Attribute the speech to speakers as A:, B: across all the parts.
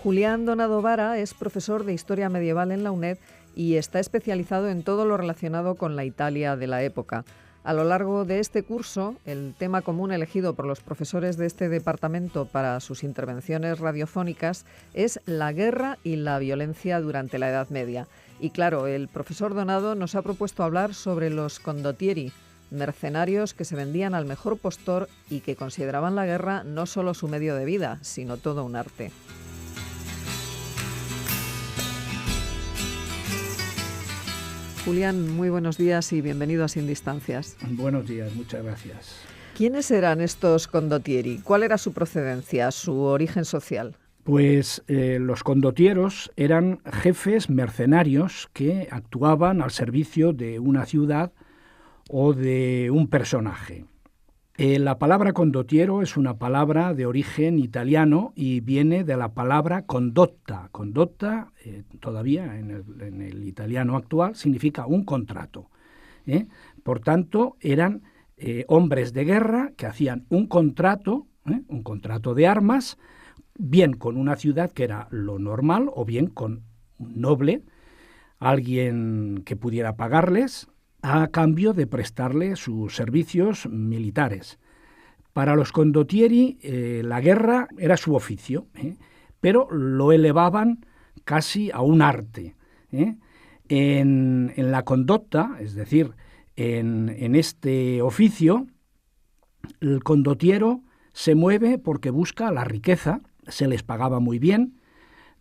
A: Julián Donado Vara es profesor de Historia Medieval en la UNED y está especializado en todo lo relacionado con la Italia de la época. A lo largo de este curso, el tema común elegido por los profesores de este departamento para sus intervenciones radiofónicas es la guerra y la violencia durante la Edad Media. Y claro, el profesor Donado nos ha propuesto hablar sobre los condottieri, mercenarios que se vendían al mejor postor y que consideraban la guerra no solo su medio de vida, sino todo un arte. Julián, muy buenos días y bienvenido a Sin Distancias.
B: Buenos días, muchas gracias.
A: ¿Quiénes eran estos condottieri? ¿Cuál era su procedencia, su origen social?
B: Pues los condottieros eran jefes mercenarios que actuaban al servicio de una ciudad o de un personaje. La palabra condottiero es una palabra de origen italiano y viene de la palabra condotta. Condotta, todavía en el italiano actual, significa un contrato. Por tanto, eran hombres de guerra que hacían un contrato de armas, bien con una ciudad, que era lo normal, o bien con un noble, alguien que pudiera pagarles, a cambio de prestarle sus servicios militares. Para los condottieri la guerra era su oficio, pero lo elevaban casi a un arte. En la condotta, es decir, en este oficio, el condottiero se mueve porque busca la riqueza, se les pagaba muy bien,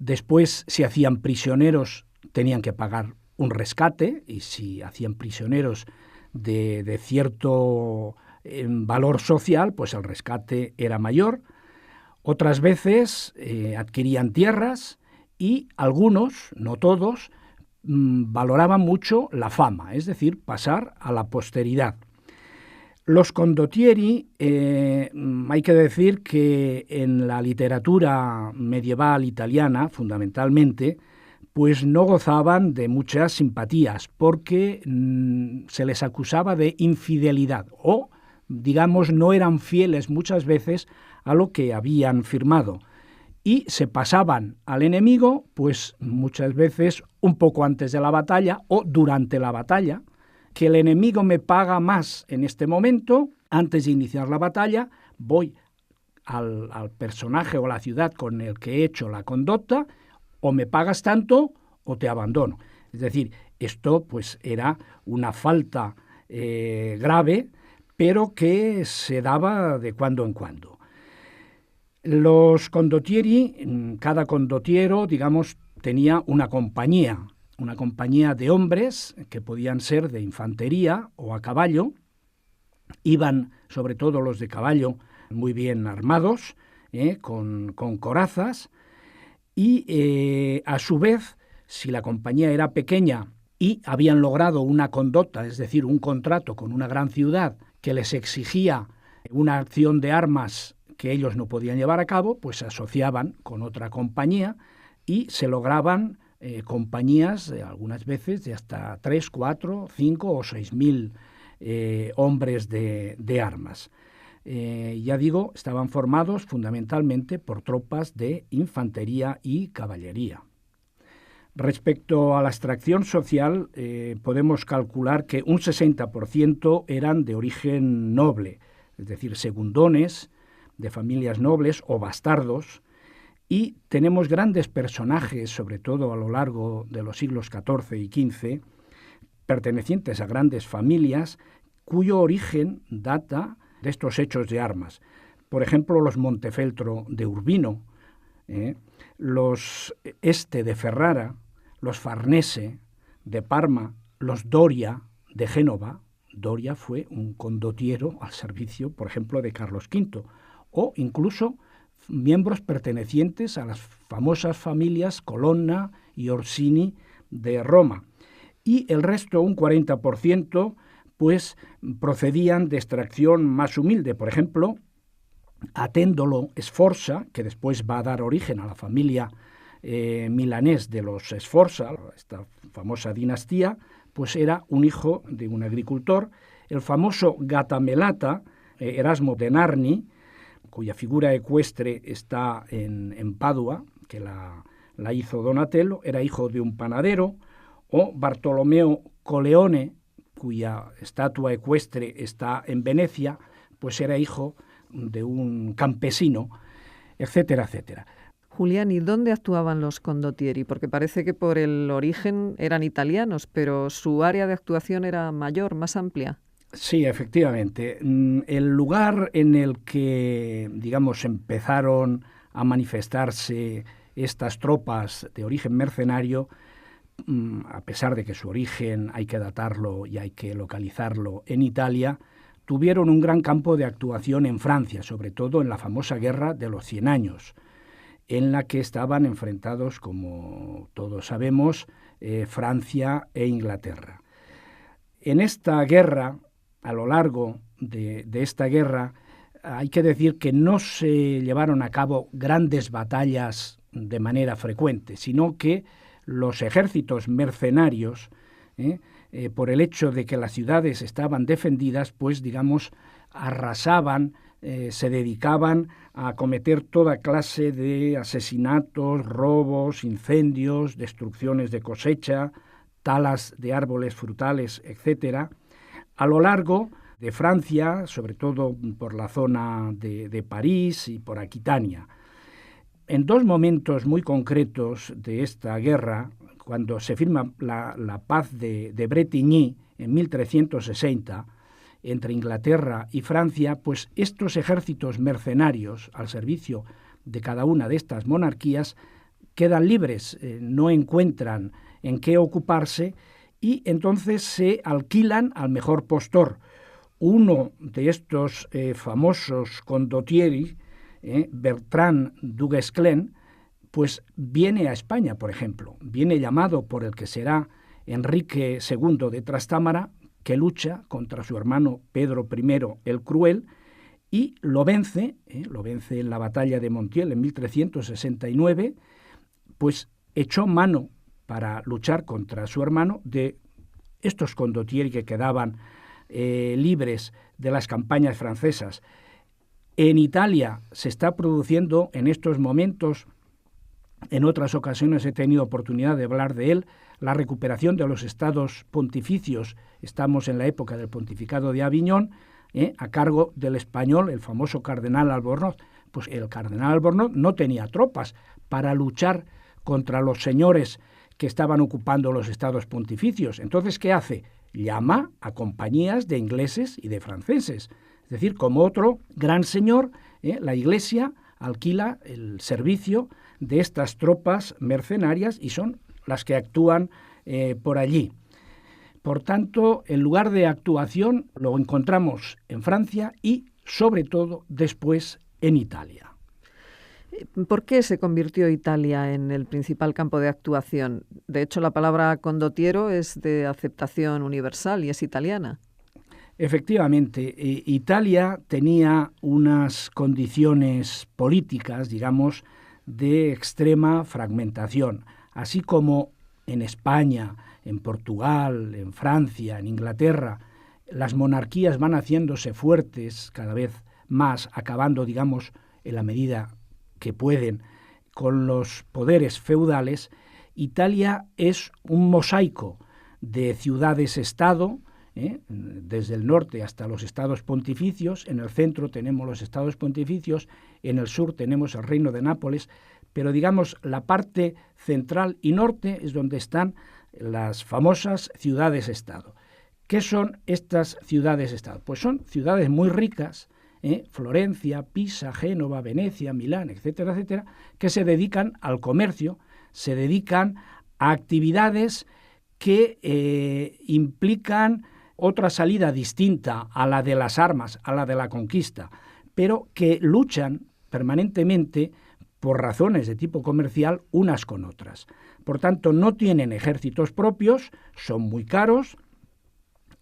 B: después si hacían prisioneros tenían que pagar un rescate, y si hacían prisioneros de cierto valor social, pues el rescate era mayor. Otras veces adquirían tierras y algunos, no todos, valoraban mucho la fama, es decir, pasar a la posteridad. Los condottieri, hay que decir que en la literatura medieval italiana, fundamentalmente, pues no gozaban de muchas simpatías porque se les acusaba de infidelidad o, digamos, no eran fieles muchas veces a lo que habían firmado y se pasaban al enemigo pues muchas veces un poco antes de la batalla o durante la batalla, que el enemigo me paga más en este momento, antes de iniciar la batalla voy al personaje o la ciudad con el que he hecho la condotta, o me pagas tanto o te abandono. Es decir, esto pues era una falta grave, pero que se daba de cuando en cuando. Los condottieri, cada condottiero, digamos, tenía una compañía de hombres que podían ser de infantería o a caballo. Iban, sobre todo los de caballo, muy bien armados, con corazas. Y a su vez, si la compañía era pequeña y habían logrado una condotta, es decir, un contrato con una gran ciudad que les exigía una acción de armas que ellos no podían llevar a cabo, pues se asociaban con otra compañía y se lograban compañías, algunas veces, de hasta 3, 4, 5 o 6.000 hombres de armas. Ya digo, estaban formados fundamentalmente por tropas de infantería y caballería. Respecto a la extracción social, podemos calcular que un 60% eran de origen noble, es decir, segundones de familias nobles o bastardos, y tenemos grandes personajes, sobre todo a lo largo de los siglos XIV y XV, pertenecientes a grandes familias, cuyo origen data de estos hechos de armas. Por ejemplo, los Montefeltro de Urbino, los Este de Ferrara, los Farnese de Parma, los Doria de Génova. Doria fue un condottiero al servicio, por ejemplo, de Carlos V, o incluso miembros pertenecientes a las famosas familias Colonna y Orsini de Roma. Y el resto, un 40%, pues procedían de extracción más humilde. Por ejemplo, Attendolo Sforza, que después va a dar origen a la familia milanés de los Sforza, esta famosa dinastía, pues era un hijo de un agricultor. El famoso Gatamelata, Erasmo de Narni, cuya figura ecuestre está en Padua, que la hizo Donatello, era hijo de un panadero, o Bartolomeo Coleone, cuya estatua ecuestre está en Venecia, pues era hijo de un campesino, etcétera, etcétera.
A: Julián, ¿y dónde actuaban los condottieri? Porque parece que por el origen eran italianos, pero su área de actuación era mayor, más amplia.
B: Sí, efectivamente. El lugar en el que, digamos, empezaron a manifestarse estas tropas de origen mercenario, a pesar de que su origen hay que datarlo y hay que localizarlo en Italia, tuvieron un gran campo de actuación en Francia, sobre todo en la famosa Guerra de los 100 años, en la que estaban enfrentados, como todos sabemos, Francia e Inglaterra. En esta guerra, a lo largo de esta guerra, hay que decir que no se llevaron a cabo grandes batallas de manera frecuente, sino que los ejércitos mercenarios, por el hecho de que las ciudades estaban defendidas, pues digamos, arrasaban, se dedicaban a cometer toda clase de asesinatos, robos, incendios, destrucciones de cosecha, talas de árboles frutales, etcétera, a lo largo de Francia, sobre todo por la zona de París y por Aquitania. En dos momentos muy concretos de esta guerra, cuando se firma la paz de Bretigny en 1360, entre Inglaterra y Francia, pues estos ejércitos mercenarios al servicio de cada una de estas monarquías quedan libres, no encuentran en qué ocuparse y entonces se alquilan al mejor postor. Uno de estos famosos condottieri, Bertrand du Guesclin, pues viene a España, por ejemplo, viene llamado por el que será Enrique II de Trastámara, que lucha contra su hermano Pedro I el Cruel, y lo vence en la batalla de Montiel en 1369, pues echó mano para luchar contra su hermano de estos condottieri que quedaban libres de las campañas francesas. En Italia se está produciendo en estos momentos, en otras ocasiones he tenido oportunidad de hablar de él, la recuperación de los estados pontificios. Estamos en la época del pontificado de Aviñón, a cargo del español, el famoso cardenal Albornoz. Pues el cardenal Albornoz no tenía tropas para luchar contra los señores que estaban ocupando los estados pontificios. Entonces, ¿qué hace? Llama a compañías de ingleses y de franceses. Es decir, como otro gran señor, la Iglesia alquila el servicio de estas tropas mercenarias y son las que actúan por allí. Por tanto, el lugar de actuación lo encontramos en Francia y, sobre todo, después en Italia.
A: ¿Por qué se convirtió Italia en el principal campo de actuación? De hecho, la palabra condottiero es de aceptación universal y es italiana.
B: Efectivamente, Italia tenía unas condiciones políticas, digamos, de extrema fragmentación, así como en España, en Portugal, en Francia, en Inglaterra, las monarquías van haciéndose fuertes cada vez más, acabando, digamos, en la medida que pueden, con los poderes feudales. Italia es un mosaico de ciudades-estado, desde el norte hasta los estados pontificios. En el centro tenemos los estados pontificios, en el sur tenemos el reino de Nápoles, pero digamos la parte central y norte es donde están las famosas ciudades-estado. ¿Qué son estas ciudades-estado? Pues son ciudades muy ricas, Florencia, Pisa, Génova, Venecia, Milán, etcétera, etcétera, que se dedican al comercio, se dedican a actividades que implican otra salida distinta a la de las armas, a la de la conquista, pero que luchan permanentemente por razones de tipo comercial unas con otras. Por tanto, no tienen ejércitos propios, son muy caros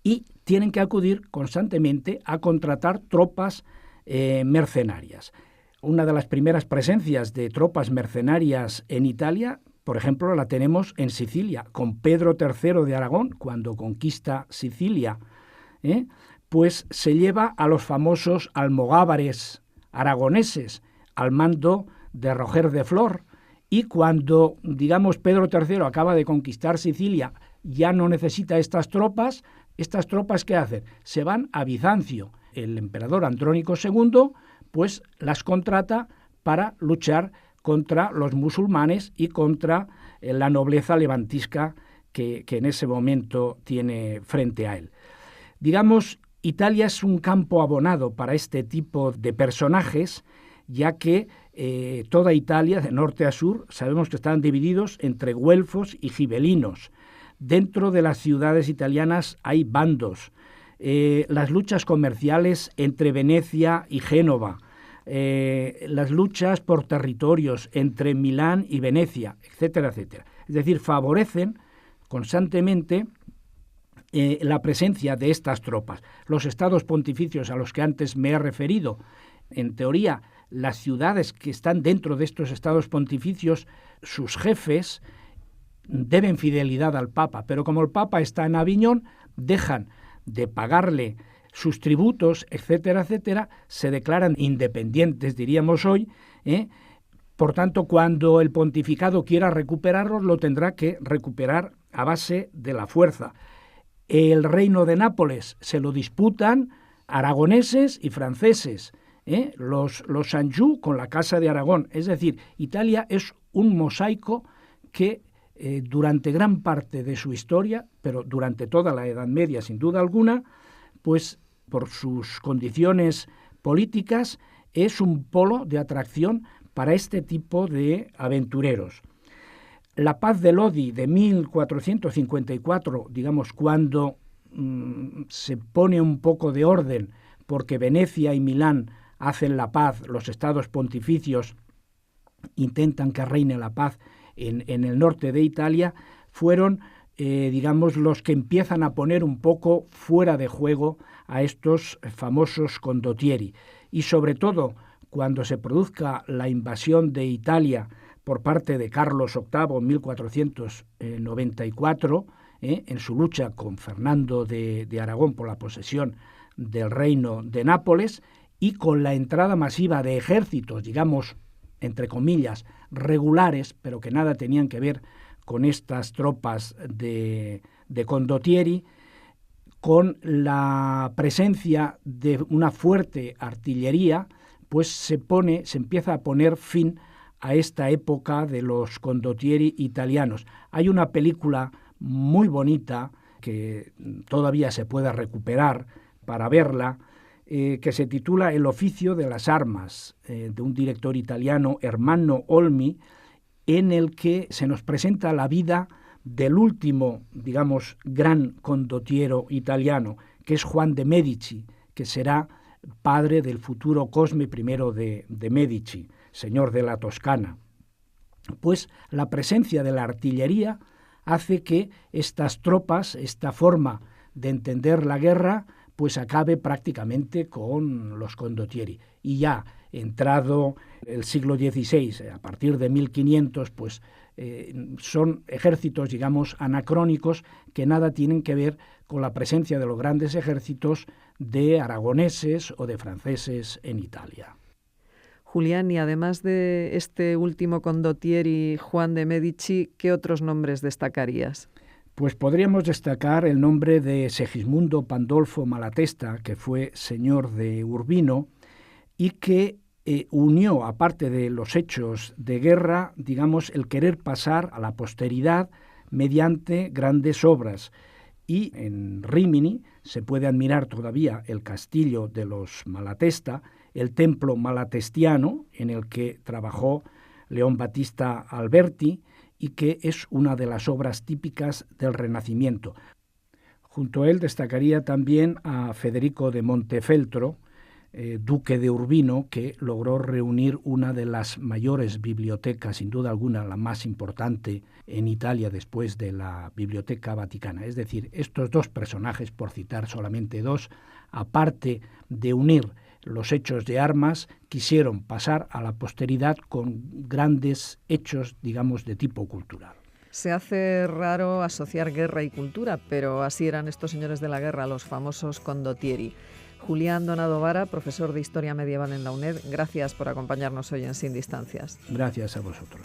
B: y tienen que acudir constantemente a contratar tropas mercenarias. Una de las primeras presencias de tropas mercenarias en Italia, por ejemplo, la tenemos en Sicilia, con Pedro III de Aragón, cuando conquista Sicilia, pues se lleva a los famosos almogávares aragoneses al mando de Roger de Flor y cuando, digamos, Pedro III acaba de conquistar Sicilia, ya no necesita estas tropas. ¿Estas tropas qué hacen? Se van a Bizancio. El emperador Andrónico II pues las contrata para luchar contra los musulmanes y contra la nobleza levantisca que en ese momento tiene frente a él. Digamos, Italia es un campo abonado para este tipo de personajes, ya que toda Italia, de norte a sur, sabemos que están divididos entre güelfos y gibelinos. Dentro de las ciudades italianas hay bandos. Las luchas comerciales entre Venecia y Génova, las luchas por territorios entre Milán y Venecia, etcétera, etcétera. Es decir, favorecen constantemente la presencia de estas tropas. Los estados pontificios a los que antes me he referido, en teoría, las ciudades que están dentro de estos estados pontificios, sus jefes deben fidelidad al Papa, pero como el Papa está en Aviñón, dejan de pagarle sus tributos, etcétera, etcétera, se declaran independientes, diríamos hoy. Por tanto, cuando el pontificado quiera recuperarlos, lo tendrá que recuperar a base de la fuerza. El reino de Nápoles se lo disputan aragoneses y franceses, los Anjou con la Casa de Aragón. Es decir, Italia es un mosaico que durante gran parte de su historia, pero durante toda la Edad Media sin duda alguna, pues por sus condiciones políticas es un polo de atracción para este tipo de aventureros. La paz de Lodi de 1454, digamos, cuando se pone un poco de orden porque Venecia y Milán hacen la paz, los estados pontificios intentan que reine la paz en el norte de Italia, fueron, digamos, los que empiezan a poner un poco fuera de juego a estos famosos condottieri. Y sobre todo, cuando se produzca la invasión de Italia por parte de Carlos VIII en 1494, en su lucha con Fernando de Aragón por la posesión del reino de Nápoles, y con la entrada masiva de ejércitos, digamos, entre comillas, regulares, pero que nada tenían que ver con estas tropas de condottieri, con la presencia de una fuerte artillería, pues se empieza a poner fin a esta época de los condottieri italianos. Hay una película muy bonita que todavía se puede recuperar para verla, que se titula El oficio de las armas, de un director italiano, Ermanno Olmi, en el que se nos presenta la vida del último, digamos, gran condottiero italiano, que es Juan de Medici, que será padre del futuro Cosme I de Medici, señor de la Toscana. Pues la presencia de la artillería hace que estas tropas, esta forma de entender la guerra, pues acabe prácticamente con los condottieri. Y ya entrado el siglo XVI, a partir de 1500, pues son ejércitos, digamos, anacrónicos que nada tienen que ver con la presencia de los grandes ejércitos de aragoneses o de franceses en Italia.
A: Julián, y además de este último condottieri, Juan de Medici, ¿qué otros nombres destacarías?
B: Pues podríamos destacar el nombre de Segismundo Pandolfo Malatesta, que fue señor de Urbino y que unió, aparte de los hechos de guerra, digamos, el querer pasar a la posteridad mediante grandes obras. Y en Rímini se puede admirar todavía el castillo de los Malatesta, el templo malatestiano en el que trabajó León Battista Alberti, y que es una de las obras típicas del Renacimiento. Junto a él destacaría también a Federico de Montefeltro, duque de Urbino, que logró reunir una de las mayores bibliotecas, sin duda alguna la más importante en Italia después de la Biblioteca Vaticana. Es decir, estos dos personajes, por citar solamente dos, aparte de unir los hechos de armas, quisieron pasar a la posteridad con grandes hechos, digamos, de tipo cultural.
A: Se hace raro asociar guerra y cultura, pero así eran estos señores de la guerra, los famosos condottieri. Julián Donado Vara, profesor de Historia Medieval en la UNED, gracias por acompañarnos hoy en Sin Distancias.
B: Gracias a vosotros.